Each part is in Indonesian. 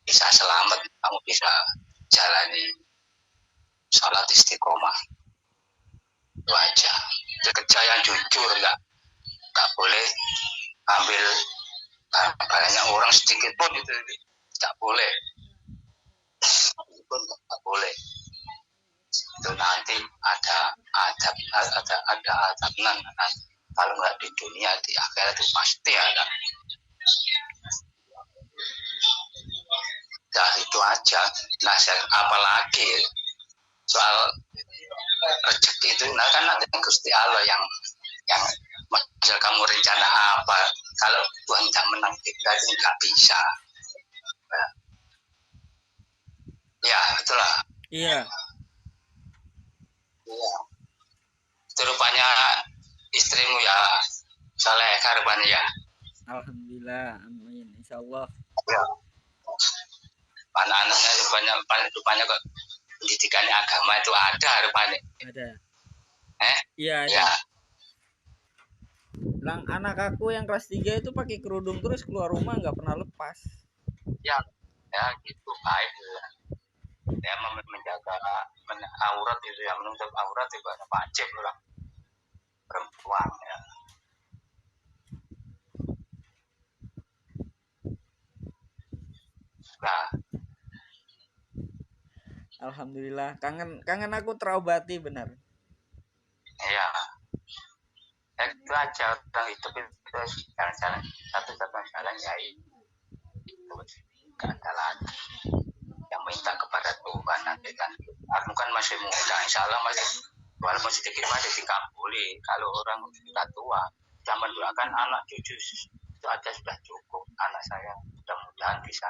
bisa selamat, kamu bisa jalani sholat istiqomah. Itu aja. Kerja yang jujur, nggak boleh ambil banyak orang sedikit pun, itu tidak boleh. Itu nggak boleh. Itu nanti ada azabnya. Kalau nggak di dunia, di akhirat itu pasti ada. Ya itu aja. Nasihat apalagi soal rezeki itu, nah kan ada Gusti Allah yang misal kamu rencana apa, kalau Tuhan tidak menakdirkan itu nggak bisa. Ya itulah. Iya. Iya. Itu rupanya istrimu ya soleh rupanya ya. Alhamdulillah, amin, insyaallah. Ya. Anak-anaknya rupanya kok pendidikannya agama itu ada rupanya. Ada. Iya ada. Ya. Lang, anak aku yang kelas 3 itu pakai kerudung terus keluar rumah nggak pernah lepas. Ya gitu, baik ya, menjaga aurat itu, yang menutup aurat itu wajib lah perempuan ya. Nah, alhamdulillah, kangen aku terobati benar. Iya. Itu aja, orang hidup itu jalan-jalan, satu-satunya jalan ya itu, gak ada lagi yang minta kepada Tuhan nanti kan. Aku kan masih muda, insya Allah masih, walaupun sedikit masih dikabuli. Kalau orang sudah tua, zaman dulu kan anak cucu itu aja sudah cukup. Anak saya mudah-mudahan bisa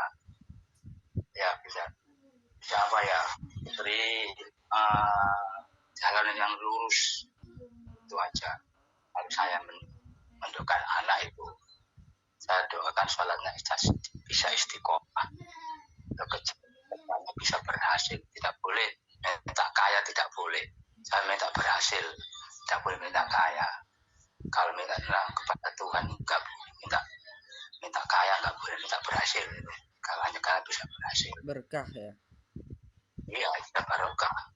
apa ya, beri jalan yang lurus. Itu aja. Kalau saya mendoakan anak itu, saya doakan sholatnya bisa istiqomah, kerjanya bisa berhasil. Tidak boleh minta kaya, tidak boleh. Saya minta berhasil, tidak boleh minta kaya. Kalau minta kepada Tuhan, nggak boleh minta kaya, nggak boleh minta berhasil. Kalau hanya kalian bisa berhasil, berkah ya. Iya, kita barokah.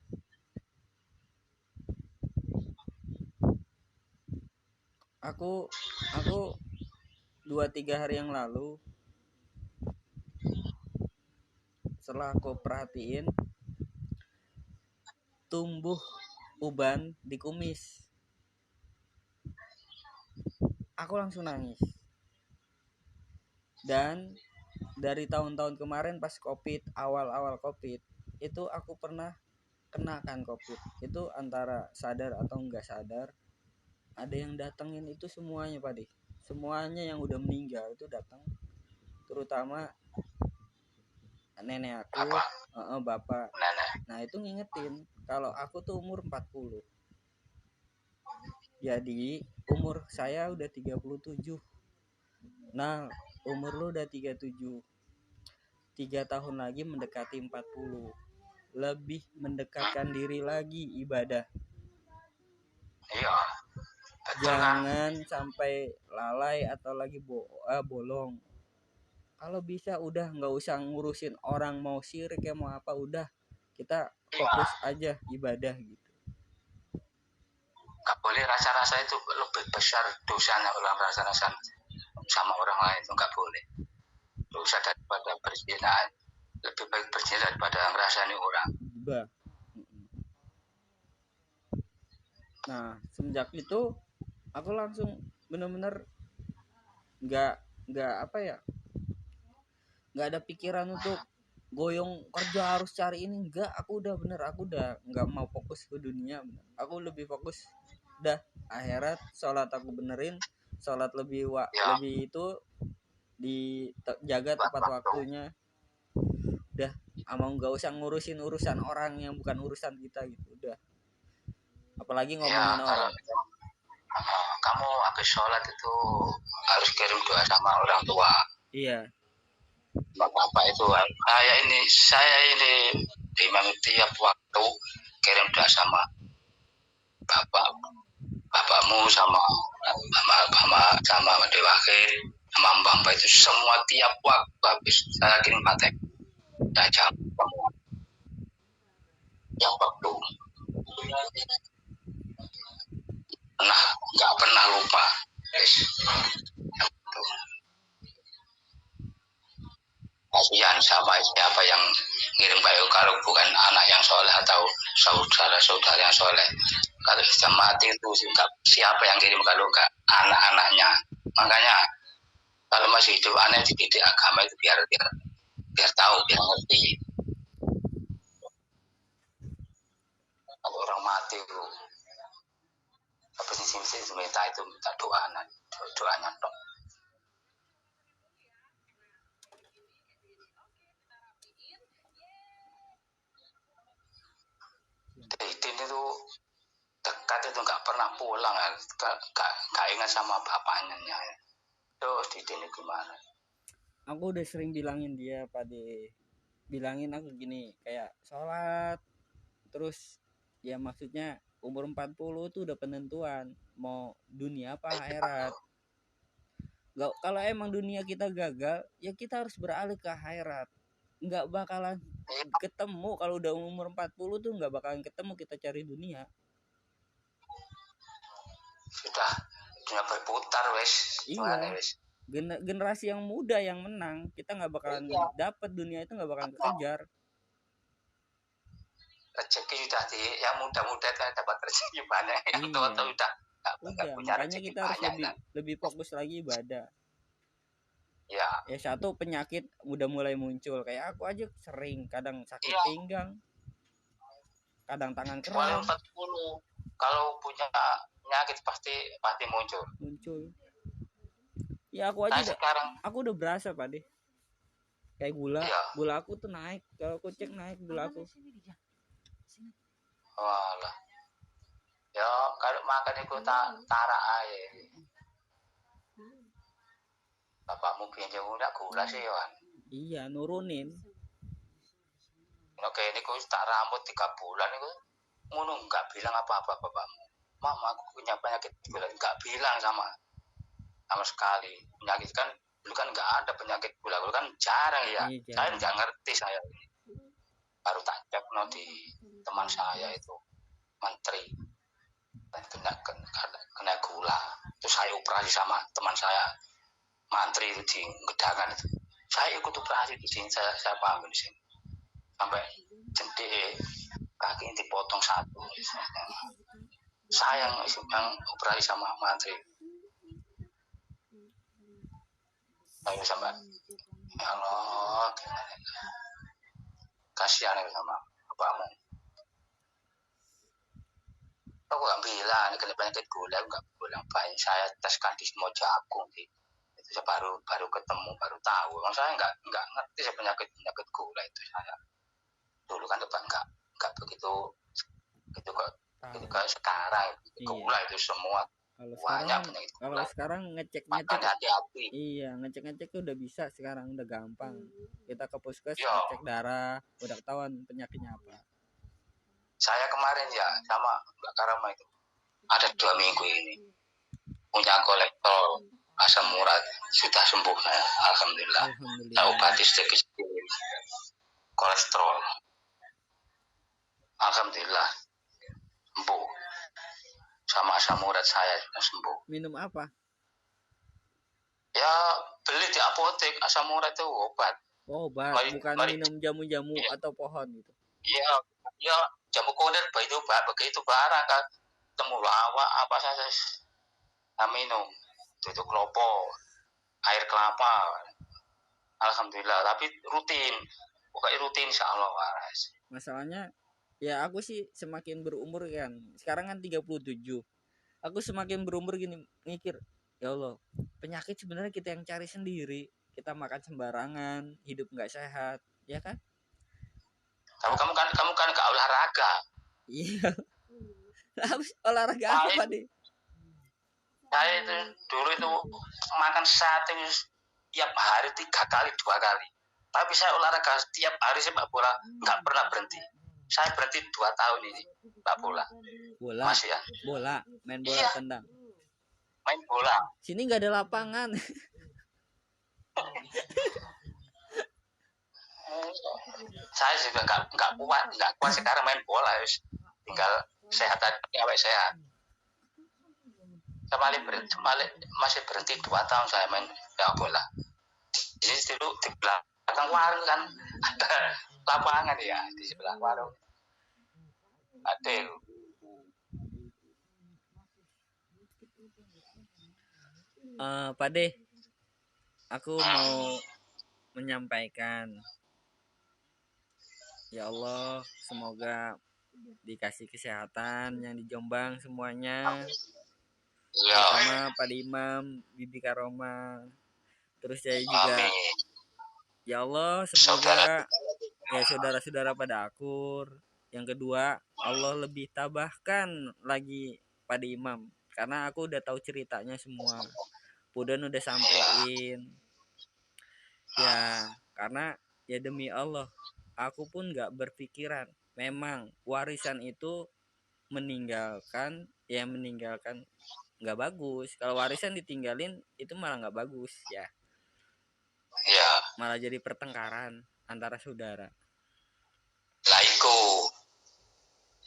Aku 2-3 hari yang lalu, setelah aku perhatiin, tumbuh uban di kumis. Aku langsung nangis. Dan dari tahun-tahun kemarin pas COVID, awal-awal COVID, itu aku pernah kenakan COVID. Itu antara sadar atau enggak sadar, ada yang datengin itu semuanya, Pak Di. Semuanya yang udah meninggal itu datang. Terutama nenek aku, bapak. Nah, itu ngingetin kalau aku tuh umur 40. Jadi umur saya udah 37. Nah, umur lu udah 37. 3 tahun lagi mendekati 40. Lebih mendekatkan diri lagi ibadah. Iya. Jangan sampai lalai atau lagi bolong. Kalau bisa udah nggak usah ngurusin orang mau syirik ya mau apa, udah kita fokus aja ibadah gitu. Nggak boleh rasa-rasa itu lebih besar dosanya, orang rasa-rasa sama orang lain itu nggak boleh. Dosa daripada berzina, lebih baik berzina daripada ngerasani orang. Nah, semenjak itu aku langsung bener-bener nggak apa ya, nggak ada pikiran untuk goyong kerja harus cari ini. Aku udah nggak mau fokus ke dunia, bener. Aku lebih fokus udah akhirat. Sholat aku benerin, sholat lebih itu dijaga tepat waktunya. Udah, mau nggak usah ngurusin urusan orang yang bukan urusan kita gitu. Udah, apalagi ngomongin orang. Kamu habis sholat itu harus kirim doa sama orang tua. Iya. Bapak itu, saya ini imam tiap waktu kirim doa sama bapakmu, sama dewa akhir, sama mbak itu semua tiap waktu habis saya kirim patek. jam yang waktu nggak pernah lupa. Yes. Kasihan siapa yang ngirim bayu kalau bukan anak yang soleh atau saudara-saudara yang soleh. Kalau sudah mati itu siapa yang kirim kalau enggak anak-anaknya. Makanya kalau masih hidup aneh dididik agama itu biar tahu, biar ngerti. Kalau orang mati itu habis sini minta doanya dong. Didin itu dekat itu nggak pernah pulang, nggak ingat sama bapaknya. Terus Didin gimana? Aku udah sering bilangin dia, bilangin aku gini, kayak sholat terus ya, maksudnya umur 40 tuh udah penentuan mau dunia apa akhirat. Gak, kalau emang dunia kita gagal ya kita harus beralih ke akhirat. Nggak bakalan ketemu kalau udah umur 40 tuh, nggak bakalan ketemu kita cari dunia. Sudah dunia berputar wes. Iya. Generasi yang muda yang menang, kita nggak bakalan dapat dunia itu, nggak bakalan kejar. Rezeki sudah yang muda-muda kan dapat rezeki banyak, yang tua-tua udah punya makanya kita harus lebih fokus lagi ibadah. Ya satu, penyakit udah mulai muncul, kayak aku aja sering kadang sakit pinggang, kadang tangan kram. 40 kalau punya penyakit pasti muncul. Ya aku aja aku udah berasa Pak deh, kayak gula aku tuh naik, kalau aku cek naik gula aku. Walah. Ya kalau makan itu tarak aja. Bapakmu pinjam udah gula sih ya. Iya, nurunin. Oke, ini tak rambut 3 bulan itu ngono enggak bilang apa-apa bapakmu. Mama aku punya penyakit gula, enggak bilang sama sekali. Penyakit kan dulu kan enggak ada penyakit gula kan jarang ya. Saya enggak ngerti saya. Baru tak cek di teman saya itu menteri dan kena gula. Terus saya operasi sama teman saya mantri itu di Gedangan itu. Saya ikut operasi di sini, saya paham di sini. Sampai jentik kaki dipotong satu. Saya yang operasi sama mantri. Saya sama, ya Allah, kasihan sama bapakmu. Aku gak bilang, kena penyakit gula, gak bilang banyak. Saya teskan di semua jagung sih. Itu saya baru ketemu, baru tahu. Emang saya nggak ngerti saya penyakit gula itu saya. Dulu kan nggak begitu kok sekarang. Gula itu semua banyak penyakit gula. Kalau sekarang ngecek hati-hati. Iya, ngecek udah bisa sekarang, udah gampang. Kita ke puskes ngecek darah, udah ketahuan penyakitnya apa. Saya kemarin ya sama Mbak Karama itu ada 2 minggu ini punya kolesterol asam urat, sudah sembuh saya, alhamdulillah. Saya obati sedikit kolesterol, alhamdulillah sembuh. Sama asam urat saya sudah sembuh. Minum apa? Ya beli di apotek. Asam urat itu obat. Bukan minum jamu-jamu atau pohon gitu. Iya, jamu koder begitu barang kan, temulawak apa saja minum. Itu klopo, air kelapa, alhamdulillah. Tapi rutin, bukan rutin insyaallah waras. Masalahnya ya aku sih semakin berumur kan, sekarang kan 37, aku semakin berumur gini mikir, ya Allah, penyakit sebenarnya kita yang cari sendiri. Kita makan sembarangan, hidup nggak sehat, ya kan? Kamu kan nggak olahraga. Iya. Habis olahraga apa nih? Saya itu dulu itu makan sate tiap hari 3 kali 2 kali. Tapi saya olahraga tiap hari sepak bola, nggak pernah berhenti. Saya berhenti 2 tahun ini sepak bola. Masih ya? Bola, main bola tendang. Main bola. Sini nggak ada lapangan. saya juga nggak kuat sekarang main bola, tinggal sehat aja, awet sehat. Masih berhenti 2 tahun saya main sepak bola. Jadi dulu di belakang warung kan ada lapangan ya, di sebelah warung ada. Pak De, aku mau menyampaikan, ya Allah, semoga dikasih kesehatan yang di Jombang semuanya, terutama Pak Imam, Bibi Karoma, terus saya juga. Amin. Ya Allah, semoga ya saudara-saudara pada akur. Yang kedua, Allah lebih tabahkan lagi pada Imam, karena aku udah tahu ceritanya semua. Pudan udah sampein. Ya, karena ya demi Allah, aku pun gak berpikiran. Memang warisan itu meninggalkan gak bagus. Kalau warisan ditinggalin itu malah gak bagus ya. Ya. Malah jadi pertengkaran antara saudara. Lah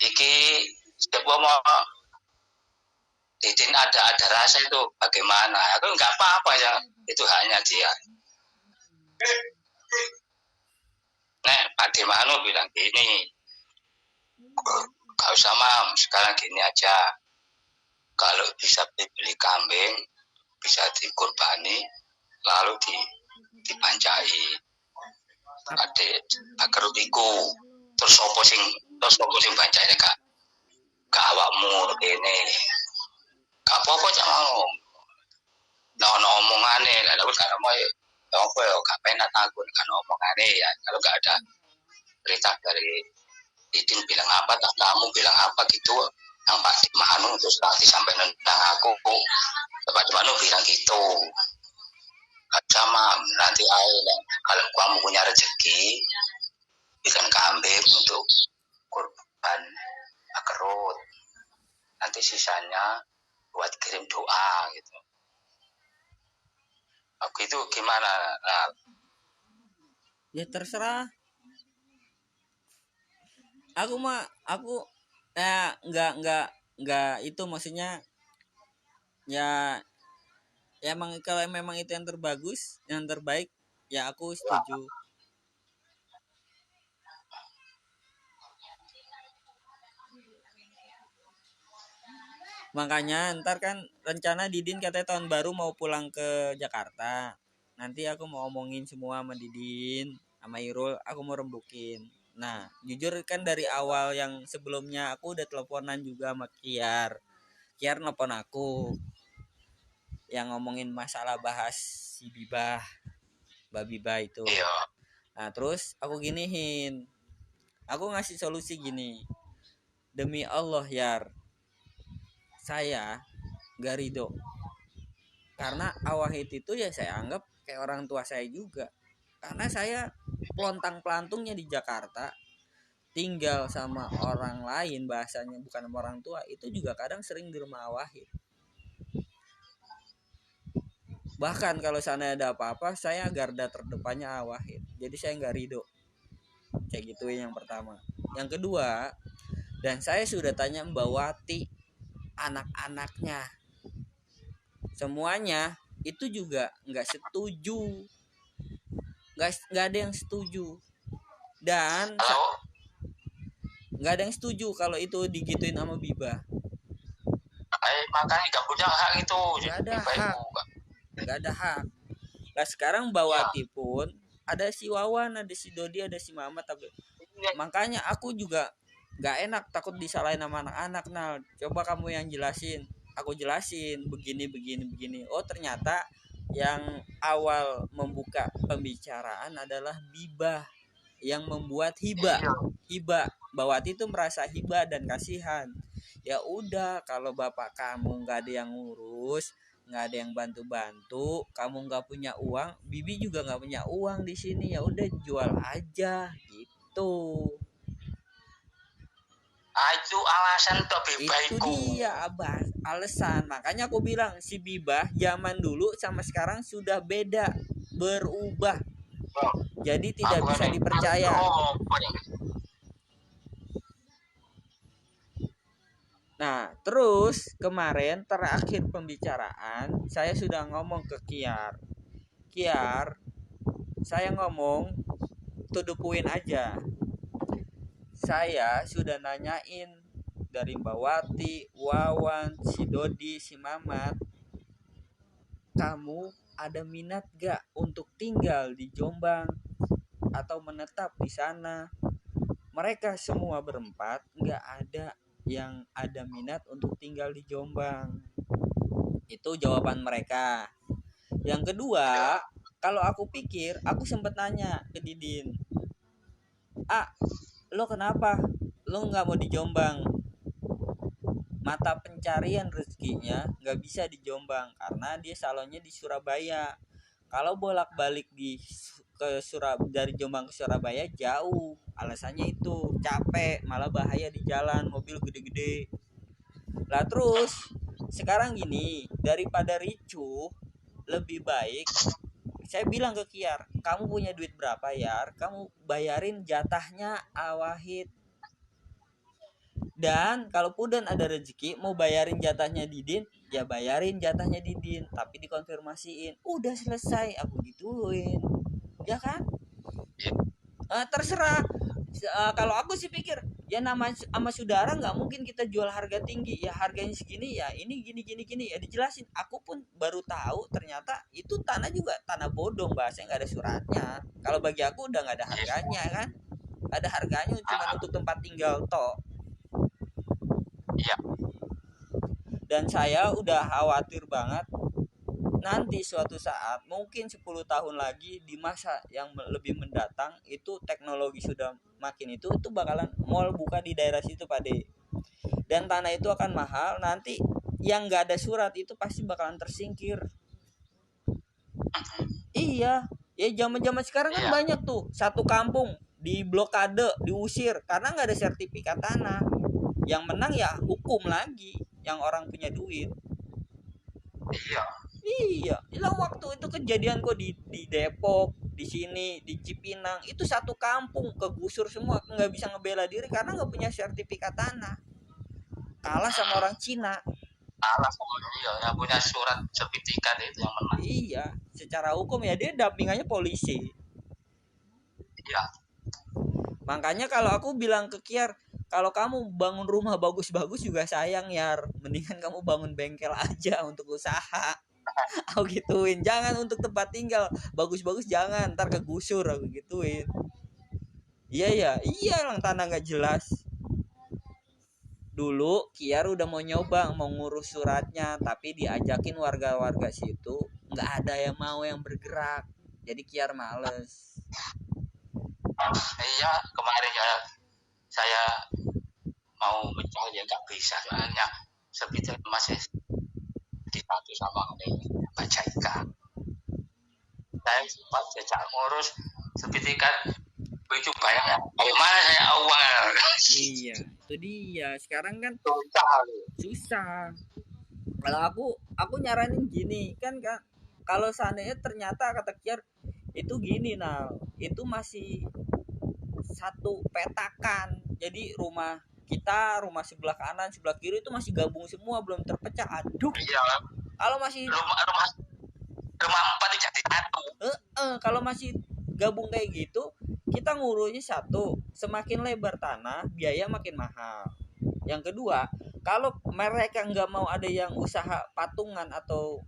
iki setiap mau Didin ada rasa itu bagaimana? Aku nggak apa-apa ya, itu haknya dia. Nek Pak Dimano bilang gini, gak usah mam, sekarang gini aja. Kalau bisa beli kambing, bisa dikurbani, lalu dipanjai. Ada bakerut iku, terus sopo sing banjainya gak awakmu ini. Gak apa-apa cak mau. Nah omongane, lalu karena mau ya apa ya, gak penat aku kan omongane ya. Kalau gak ada berita dari Didin bilang apa, tak kamu bilang apa gitu, yang Pak Dimano terus nanti sampai nendang aku. Pak Dimano bilang gitu. Gak sama, nanti kalau kamu punya rezeki, bikin kambing untuk kurban akerut. Nanti sisanya buat kirim doa gitu. Aku itu gimana? Nah, ya terserah. Aku nggak itu, maksudnya ya emang kalau memang itu yang terbagus, yang terbaik, ya aku setuju. Makanya ntar kan rencana Didin katanya tahun baru mau pulang ke Jakarta. Nanti aku mau omongin semua sama Didin, sama Irul, aku mau rembukin. Nah, jujur kan dari awal yang sebelumnya aku udah teleponan juga sama Kiar nelpon aku yang ngomongin masalah bahas si Bibah, Mbak Bibah itu. Nah, terus aku giniin, aku ngasih solusi gini, demi Allah Yar, saya gak ridho, karena Awahid itu ya saya anggap kayak orang tua saya juga, karena saya pelontang pelantungnya di Jakarta, tinggal sama orang lain, bahasanya bukan sama orang tua, itu juga kadang sering di rumah Awahid. Bahkan kalau sana ada apa-apa, saya garda terdepannya Awahid, jadi saya gak ridho. Kayak gitu yang pertama. Yang kedua, dan saya sudah tanya Mbak Wati, anak-anaknya semuanya itu juga nggak setuju, nggak ada yang setuju, dan nggak ada yang setuju kalau itu digituin sama Bibah. Makanya nggak punya hak itu, nggak ada hak. Nah sekarang Mbak Wati pun ada si Wawan, ada si Dodi, ada si Mama, tapi makanya aku juga nggak enak, takut disalahin sama anak-anak. Nah coba kamu yang jelasin. Aku jelasin begini. Oh ternyata yang awal membuka pembicaraan adalah Bibah yang membuat hibah. Mbak Wati itu merasa hibah dan kasihan. Ya udah, kalau bapak kamu nggak ada yang ngurus, nggak ada yang bantu, kamu nggak punya uang, Bibi juga nggak punya uang di sini, ya udah jual aja gitu. Itu alasan untuk Bibah itu dia Abah, alasan. Makanya aku bilang si Bibah zaman dulu sama sekarang sudah beda, berubah. Jadi tidak bisa dipercaya. Nah, terus kemarin terakhir pembicaraan saya sudah ngomong ke Kiar. Kiar, saya ngomong to the point aja. Saya sudah nanyain dari Mbak Wati, Wawan, si Dodi, si Mamat, kamu ada minat gak untuk tinggal di Jombang atau menetap di sana? Mereka semua berempat gak ada yang ada minat untuk tinggal di Jombang. Itu jawaban mereka. Yang kedua, kalau aku pikir, aku sempat nanya ke Didin, lo kenapa lo nggak mau di Jombang? Mata pencarian rezekinya nggak bisa di Jombang karena dia salonnya di Surabaya. Kalau bolak-balik dari Jombang ke Surabaya jauh, alasannya itu capek, malah bahaya di jalan, mobil gede-gede. Lah terus sekarang gini, daripada ricuh, lebih baik saya bilang ke Kiar, kamu punya duit berapa Yar? Kamu bayarin jatahnya Awahid. Dan kalaupun ada rezeki mau bayarin jatahnya Didin, ya bayarin jatahnya Didin, tapi dikonfirmasiin. Udah selesai, aku gituin. Ya kan? Terserah. Kalau aku sih pikir, ya nama sama saudara nggak mungkin kita jual harga tinggi, ya harganya segini, ya ini gini ya dijelasin. Aku pun baru tahu ternyata itu tanah juga tanah bodong, bahasanya nggak ada suratnya. Kalau bagi aku udah nggak ada harganya kan, ada harganya cuma untuk tempat tinggal toh. Dan saya udah khawatir banget nanti suatu saat, mungkin 10 tahun lagi di masa yang lebih mendatang, itu teknologi sudah makin itu bakalan mall buka di daerah situ Pak De. Dan tanah itu akan mahal, nanti yang gak ada surat itu pasti bakalan tersingkir. Iya, ya zaman-zaman sekarang kan banyak tuh, satu kampung di blokade, diusir karena gak ada sertifikat tanah. Yang menang ya hukum lagi yang orang punya duit. Iya, waktu itu kejadian kok di Depok, di sini, di Cipinang, itu satu kampung kegusur semua, nggak bisa ngebela diri karena nggak punya sertifikat tanah. Kalah sama orang Cina. Kalah sama dia yang punya surat sertifikat itu yang menang. Iya, secara hukum ya dia dampingannya polisi. Iya. Makanya kalau aku bilang ke Kiar, kalau kamu bangun rumah bagus-bagus juga sayang Yar, mendingan kamu bangun bengkel aja untuk usaha. Aku gituin, jangan untuk tempat tinggal bagus-bagus, jangan ntar kegusur, aku gituin. Iya lang tanah nggak jelas. Dulu Kiar udah mau nyoba mau ngurus suratnya, tapi diajakin warga-warga situ nggak ada yang mau yang bergerak, jadi Kiar males. Iya, kemarin ya saya mau mencari ya nggak bisa, soalnya sebetulnya masih dibantu sama Mbak Jaika. Saya sempat jajak ngurus sertifikat itu bayarnya. Bagaimana saya awal? Iya, itu dia. Sekarang kan susah. Kalau aku nyaranin gini kan, kalau seandainya ternyata kata Kiar itu gini, nah itu masih satu petakan. Jadi rumah kita, rumah sebelah kanan, sebelah kiri itu masih gabung semua, belum terpecah. Aduh. Iya. Kalau masih rumah 4 jadi satu. Kalau masih gabung kayak gitu, kita ngurusnya satu, semakin lebar tanah, biaya makin mahal. Yang kedua, kalau mereka nggak mau ada yang usaha patungan atau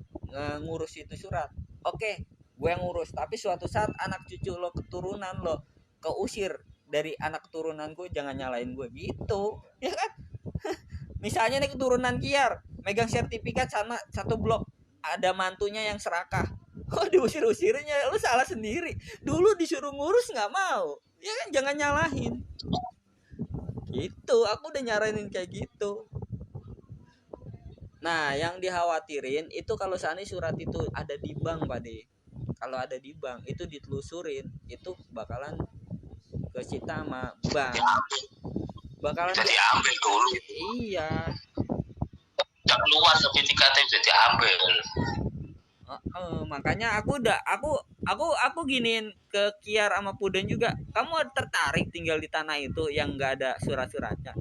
ngurus itu surat, oke, gue yang ngurus. Tapi suatu saat anak cucu lo, keturunan lo keusir dari anak keturunan gue, jangan nyalain gue gitu, ya kan? Misalnya nih keturunan Kiar megang sertifikat sama satu blok, ada mantunya yang serakah, diusir-usirnya, lu salah sendiri. Dulu disuruh ngurus nggak mau, ya kan? Jangan nyalahin. Gitu, aku udah nyaranin kayak gitu. Nah, yang dikhawatirin itu kalau seandainya surat itu ada di bank, Pak De. Kalau ada di bank itu ditelusurin, itu bakalan kesita sama bank. Bakalan diambil dulu. Iya. Yang luar sertifikatnya bisa diambil. Makanya aku aku giniin ke Kiar sama Puden juga, kamu tertarik tinggal di tanah itu yang nggak ada surat-suratnya?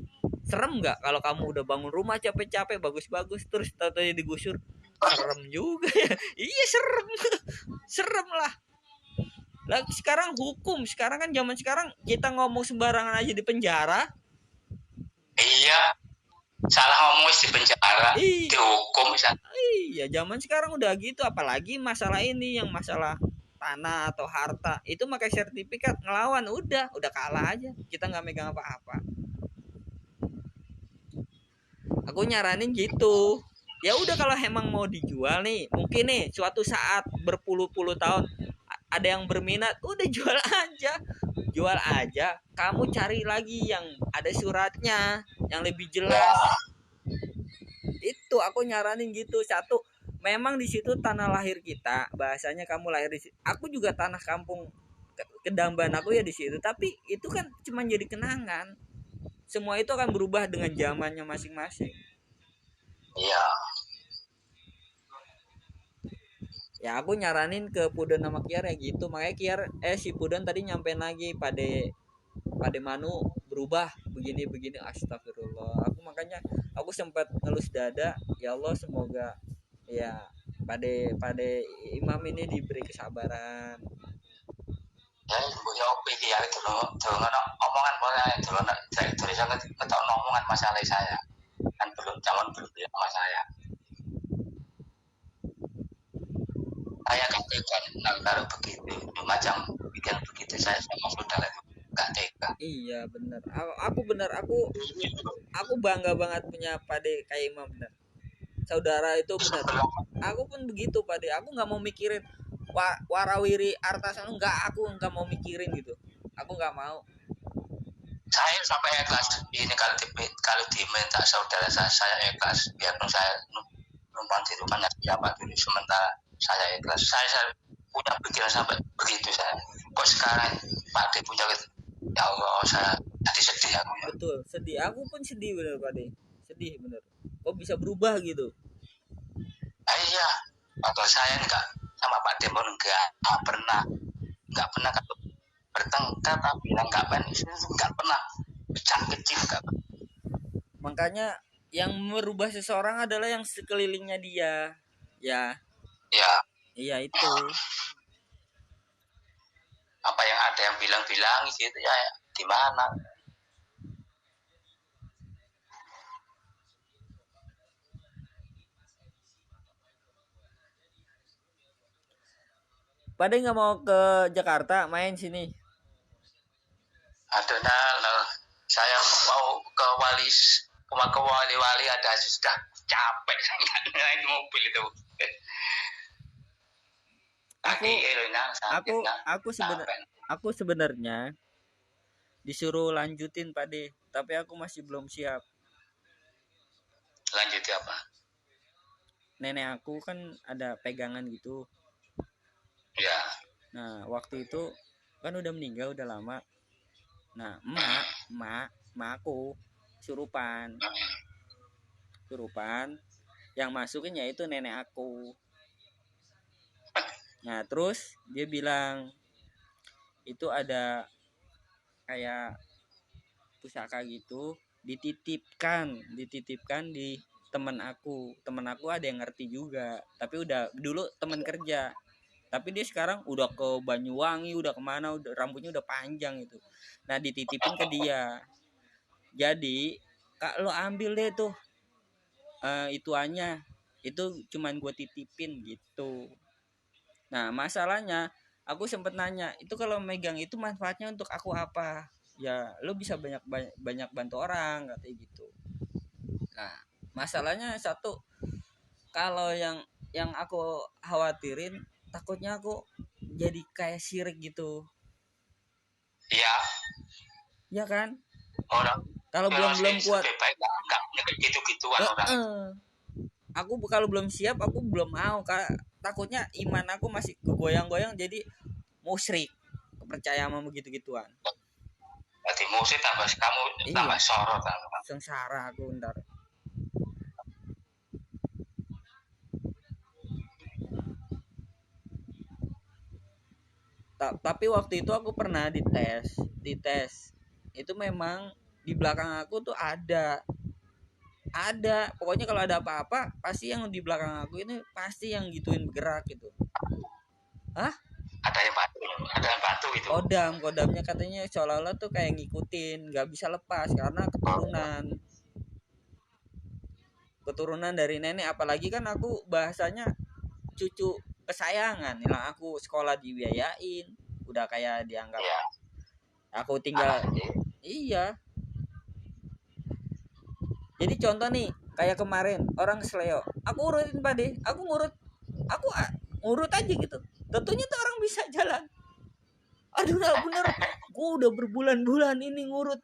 Serem nggak kalau kamu udah bangun rumah capek-capek bagus-bagus terus tahu-tahu digusur? Serem juga ya. Iya serem. Serem lah. Lah sekarang hukum, sekarang kan zaman sekarang kita ngomong sembarangan aja di penjara. Iya, salah ngomong di penjara, dihukum misalnya. Iya, zaman sekarang udah gitu, apalagi masalah ini yang masalah tanah atau harta itu pakai sertifikat ngelawan udah kalah aja, kita nggak megang apa-apa. Aku nyaranin gitu. Ya udah kalau emang mau dijual nih, mungkin nih suatu saat berpuluh-puluh tahun ada yang berminat, udah jual aja. Jual aja. Kamu cari lagi yang ada suratnya, yang lebih jelas. Itu aku nyaranin gitu. Satu, memang di situ tanah lahir kita, bahasanya kamu lahir di situ. Aku juga tanah kampung Kedamban aku ya di situ, tapi itu kan cuma jadi kenangan. Semua itu akan berubah dengan zamannya masing-masing. Iya. Ya aku nyaranin ke Puden sama Kiar ya gitu. Makanya Kiar si Puden tadi nyampein lagi pada Manu berubah begini astagfirullah. Aku sempat ngelus dada, ya Allah semoga ya pada imam ini diberi kesabaran. Ya ya oke ya itu loh, jangan omongan boleh jangan tulisan ketok omongan masalah saya kan belum bilang sama saya katakan kalau begitu macam bikin begitu saya sama saudara itu gak tega. Iya benar, aku bangga banget punya Pade kayak Imam, benar saudara itu benar. Aku pun begitu Pade, aku nggak mau mikirin warawiri artasan, aku nggak mau mikirin gitu, aku nggak mau. Saya sampai ikhlas ini kalau diminta saudara saya ikhlas biarpun saya numpang di rumahnya siapa dulu sementara saya ikhlas. Saya punya pikiran sampai begitu saya. Kok sekarang Pak De punya ya Allah saya jadi sedih aku ya. Betul, sedih. Aku pun sedih bener Pak De. Sedih bener. Kok bisa berubah gitu? Iya, atau saya enggak sama Pak Demon enggak pernah kalau bertengkar tapi enggak pernah pecah kecil enggak. Makanya yang merubah seseorang adalah yang sekelilingnya dia. Ya. Ya. Iya itu. Apa yang ada yang bilang-bilang gitu ya di mana? Pada nggak mau ke Jakarta main sini? Ada saya mau ke wali ada sudah capek naik mobil itu. Aku sebenarnya disuruh lanjutin Pak De, tapi aku masih belum siap. Lanjuti apa? Nenek aku kan ada pegangan gitu. Ya. Nah waktu itu kan udah meninggal udah lama. Nah emak aku surupan yang masukin yaitu nenek aku. Nah terus dia bilang itu ada kayak pusaka gitu dititipkan di teman aku ada yang ngerti juga, tapi udah dulu teman kerja, tapi dia sekarang udah ke Banyuwangi, udah kemana, rambutnya udah panjang itu. Nah dititipin ke dia, jadi kak lo ambil deh tuh ituannya, itu cuman gue titipin gitu. Nah masalahnya aku sempet nanya itu kalau megang itu manfaatnya untuk aku apa, ya lo bisa banyak bantu orang katanya gitu. Nah masalahnya satu, kalau yang aku khawatirin takutnya aku jadi kayak syirik gitu. Iya. Ya kan? Orang kalau belum kuat enggak gitu-gituan orang. Aku kalau belum siap aku belum mau, takutnya iman aku masih goyang-goyang jadi musyrik, percaya sama begitu-gituan. Berarti musyrik tambah kamu tambah sorot sengsara aku ntar. Tapi waktu itu aku pernah dites itu memang di belakang aku tuh ada pokoknya kalau ada apa-apa pasti yang di belakang aku ini pasti yang gituin bergerak gitu. Hah? Ada yang bantu gitu. Kodamnya katanya seolah-olah tuh kayak ngikutin, nggak bisa lepas karena keturunan dari nenek, apalagi kan aku bahasanya cucu kesayangan yang aku sekolah dibiayain, udah kayak dianggap Iya. aku tinggal. Iya, jadi contoh nih kayak kemarin orang kesleo aku urutin pade, aku ngurut aja gitu, tentunya tuh orang bisa jalan. Aduh nah bener, gue udah berbulan-bulan ini ngurut,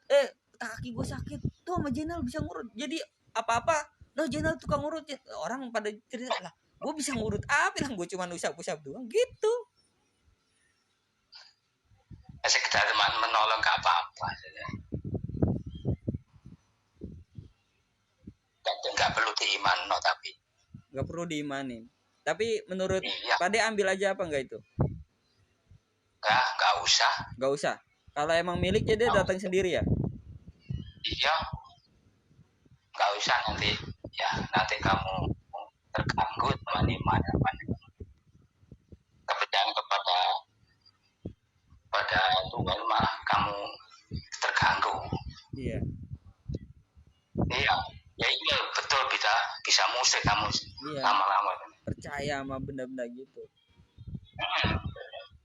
kaki gue sakit tuh sama Jenal bisa ngurut, jadi apa-apa no Jenal tukang ngurut ya. Orang pada cerita lah gue bisa ngurut apa, bilang gue cuma usap-usap doang gitu. Sekedar menolong gak apa-apa. Gak perlu diiman no, tapi nggak perlu diimanin. Tapi menurut iya. Pade ambil aja apa enggak itu? Gak usah. Gak usah. Kalau emang milik dia datang sendiri ya? Iya. Gak usah nanti ya, nanti kamu terganggu dengan iman kepercayaan kepada Tuhan, malah kamu terganggu. Iya. Iya. Ya iya betul, bisa musik kamu. Iya. Lama-lama percaya sama benda-benda gitu.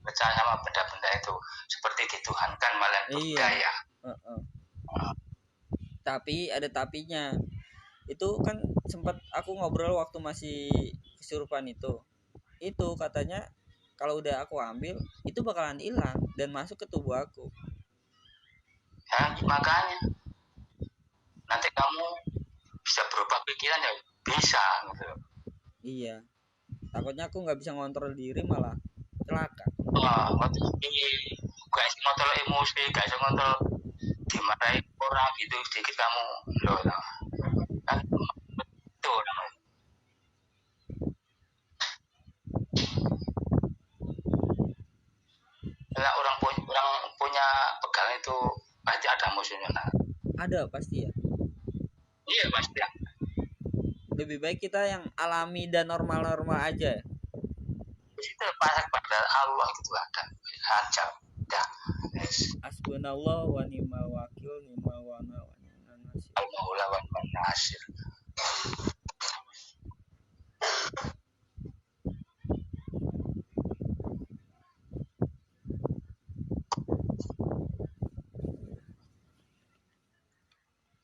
Percaya sama benda-benda itu seperti dituhankan malah budaya. Tapi ada tapinya. Itu kan sempat aku ngobrol waktu masih kesurupan itu. Itu katanya kalau udah aku ambil itu bakalan hilang dan masuk ke tubuh aku. Ya makanya nanti kamu bisa berubah pikiran ya, bisa gitu. Iya. Takutnya aku nggak bisa ngontrol diri malah celaka. Wah, gak bisa ngontrol emosi, gak bisa ngontrol dimarahin orang gitu, sedikit kamu loh kan betul. Kalau orang punya pegangan itu pasti ada musuhnya. Ada pasti ya. Iya pasti ya. Lebih baik kita yang alami dan normal-normal aja. Itu pasang pada Allah gitu ada aja. Dah. Hasbunallah wa ni'mal wakil, ni'mal wana wa ni'mal nasir. Al-Maula wa ni'mal nasir.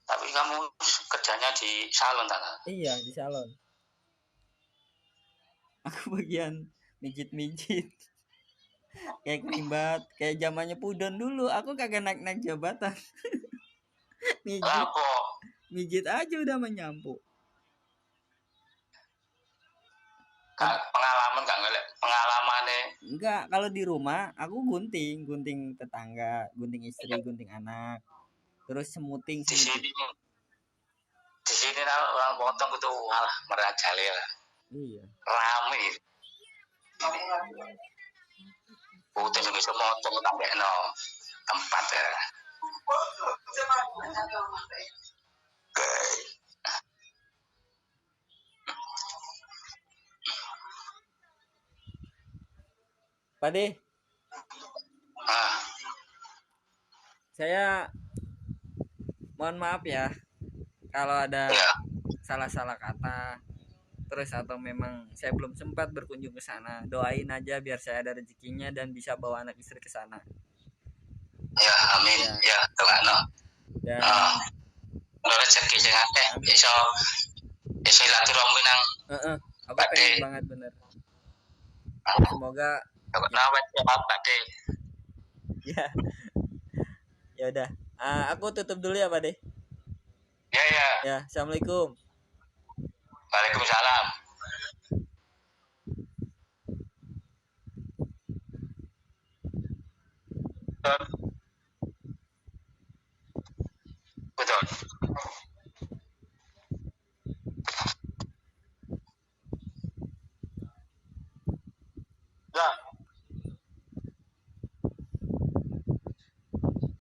Tapi kamu kerjanya di salon tak? Iya di salon. Aku bagian mijit-mijit. Kayak kerimbat, kayak zamannya Pudon dulu. Aku kagak naik-naik jabatan. Mijit aja udah menyampu. Pengalaman gak ngeliat pengalamannya? Enggak, kalau di rumah aku gunting tetangga, gunting istri, gunting anak, terus semuting. Di sini orang potong itu malah merajalela. Iya. Rame. Putih juga semua potong sampai no tempat ya. Pade. Saya mohon maaf ya kalau ada salah-salah kata, terus atau memang saya belum sempat berkunjung ke sana. Doain aja biar saya ada rezekinya dan bisa bawa anak istri ke sana. Ya, amin. Ya, Tuhan. Dan rezeki sing akeh iso silaturahmi nang. Aku pengen banget bener. Semoga nawat ya Pak De. Ya. Ya udah. Aku tutup dulu ya, Pak De. Ya. Ya, assalamualaikum. Waalaikumsalam.